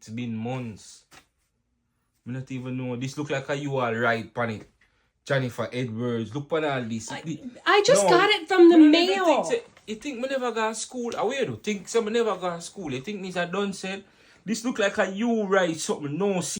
It's been months. I not even know. This look like a you all right pan it. Jennifer Edwards. Look on all this. I just got it from the mail. You think me never go to school? Where do think some never go to school? You think this a done said? This look like a you right something. No see.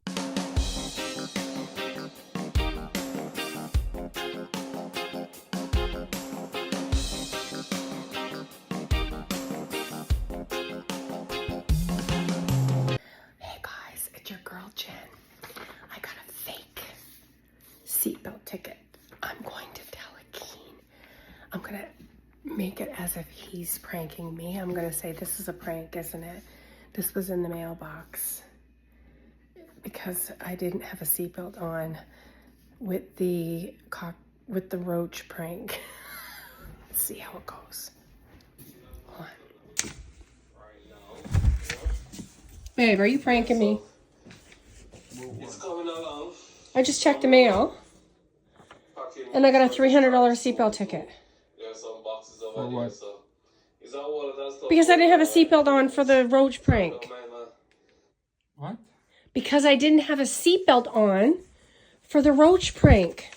Hey guys, it's your girl Jen. I got a fake seatbelt ticket. I'm going to tell Akeen. I'm going to make it as if he's pranking me. I'm going to say this is a prank, isn't it? This was in the mailbox because I didn't have a seatbelt on with the roach prank. Let's see how it goes. Hold on. Babe, are you pranking me? It's coming along. I just checked the mail and I got a $300 seatbelt ticket. There's some boxes over there, so is that all of that stuff? Because I didn't have a seatbelt on for the roach prank. What? Because I didn't have a seatbelt on for the roach prank.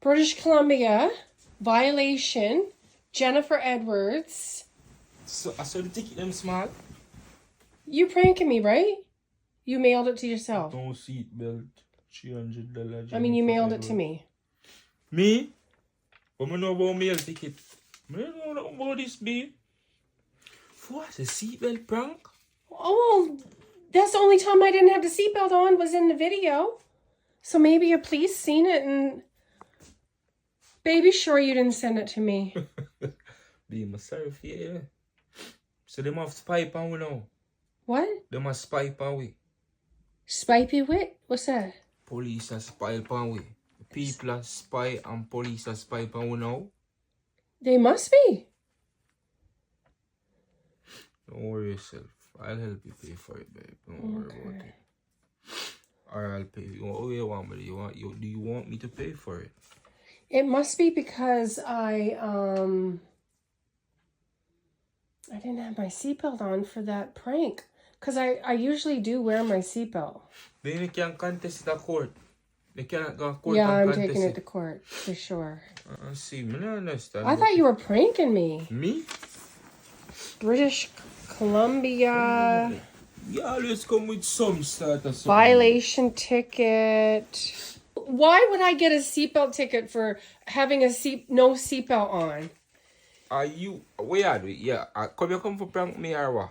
British Columbia, violation, Jennifer Edwards. So I saw the ticket them small. You pranking me, right? You mailed it to yourself. No seatbelt. $300. I mean, you mailed it to me. Me? But I know about mail ticket. I don't know about this, babe. What? A seatbelt prank? Oh, well, that's the only time I didn't have the seatbelt on was in the video. So maybe a police seen it and... Baby, sure you didn't send it to me. Be myself, yeah. So they must spy on we now. What? They must spy on we. Spipey wit? What's that? Police are spy on we. People are spy and police are spy on we now. They must be. Don't worry yourself. I'll help you pay for it, babe. Don't worry about it. Or I'll pay you. What do you want me to do? You want me to pay for it? It must be because I didn't have my seatbelt on for that prank. Because I usually do wear my seatbelt. Then you can contest it at court. They cannot go to court. Yeah, and I'm contest taking it to court, for sure. See, me not understand. I thought you were pranking me. Me? British Columbia. You always come with some start or something. Violation ticket. Why would I get a seatbelt ticket for having no seatbelt on? Are you... Where are we? Yeah. Come you come for prank me or what?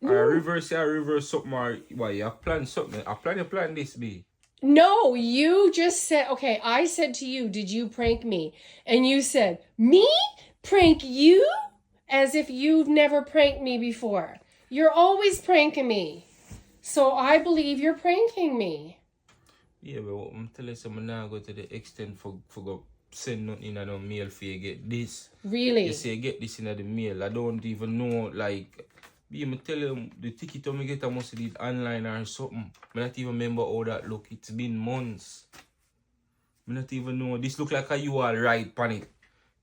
Or reverse something or what? You plan something? I plan this, be. No, you just said, okay, I said to you, did you prank me? And you said, me? Prank you? As if you've never pranked me before. You're always pranking me. So I believe you're pranking me. Yeah, but what I'm telling you, I'm not go to the extent for go send nothing in the mail for you get this. Really? You say get this in the mail. I don't even know, like... I tell you, the ticket I get I must did online or something. I not even remember how that look. It's been months. I not even know. This look like a you all right pan it.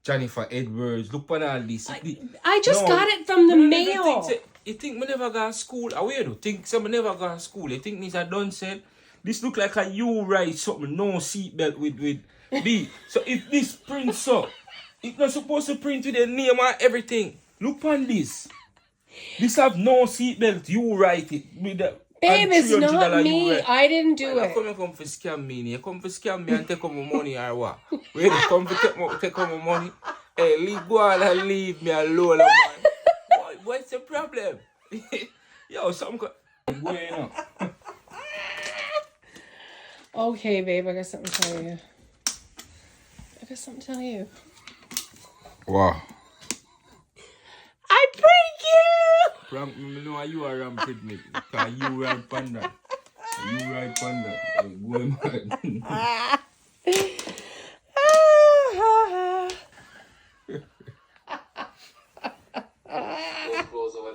Jennifer Edwards. Look on all this. I just got it from the mail. You think me never go to school? Where do think some never go to school? You think this a done said? This look like a you right something. No seatbelt with B. So if this prints up, it's not supposed to print with the name and everything. Look on this. This have no seatbelt. You write it with the. Babe, it's not me. I didn't do it. You come for scam me. You come for scam me and take all my money or what? Where you come for take all my money? Hey, go on and leave me alone, man. What's the problem? Yo, something. Okay, babe, I got something to tell you. Wow. I prank you! Prank me, know you are rampant me. Because you ride panda. You ride panda. Go mad.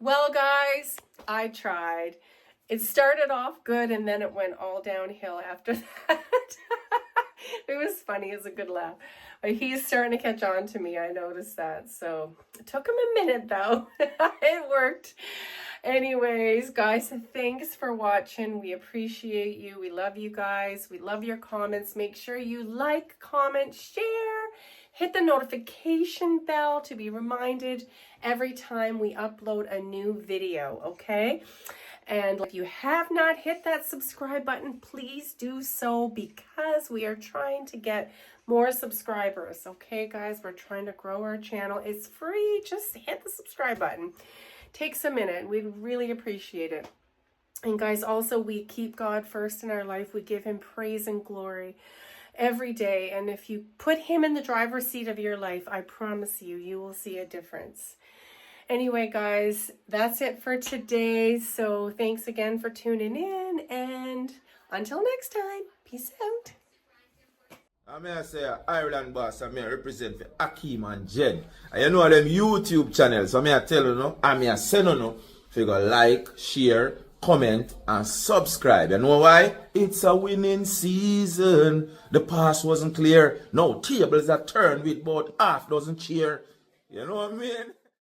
Well, guys, I tried. It started off good and then it went all downhill after that. It was funny. It was a good laugh. But he's starting to catch on to me. I noticed that. So it took him a minute, though. It worked. Anyways, guys, thanks for watching. We appreciate you. We love you guys. We love your comments. Make sure you like, comment, share. Hit the notification bell to be reminded every time we upload a new video, okay? And if you have not hit that subscribe button, please do so, because we are trying to get more subscribers, okay, guys? We're trying to grow our channel. It's free. Just hit the subscribe button. Takes a minute. We'd really appreciate it. And guys, also, we keep God first in our life. We give him praise and glory every day. And if you put him in the driver's seat of your life, I promise you, you will see a difference. Anyway, guys, that's it for today. So thanks again for tuning in. And until next time, peace out. I may say Ireland boss, I may represent for Akeem and Jen. And you know them YouTube channels, so I may tell you no, I may say no, if you go like, share, comment, and subscribe. You know why? It's a winning season. The past wasn't clear. No, tables are turned with about half dozen cheer. You know what I mean?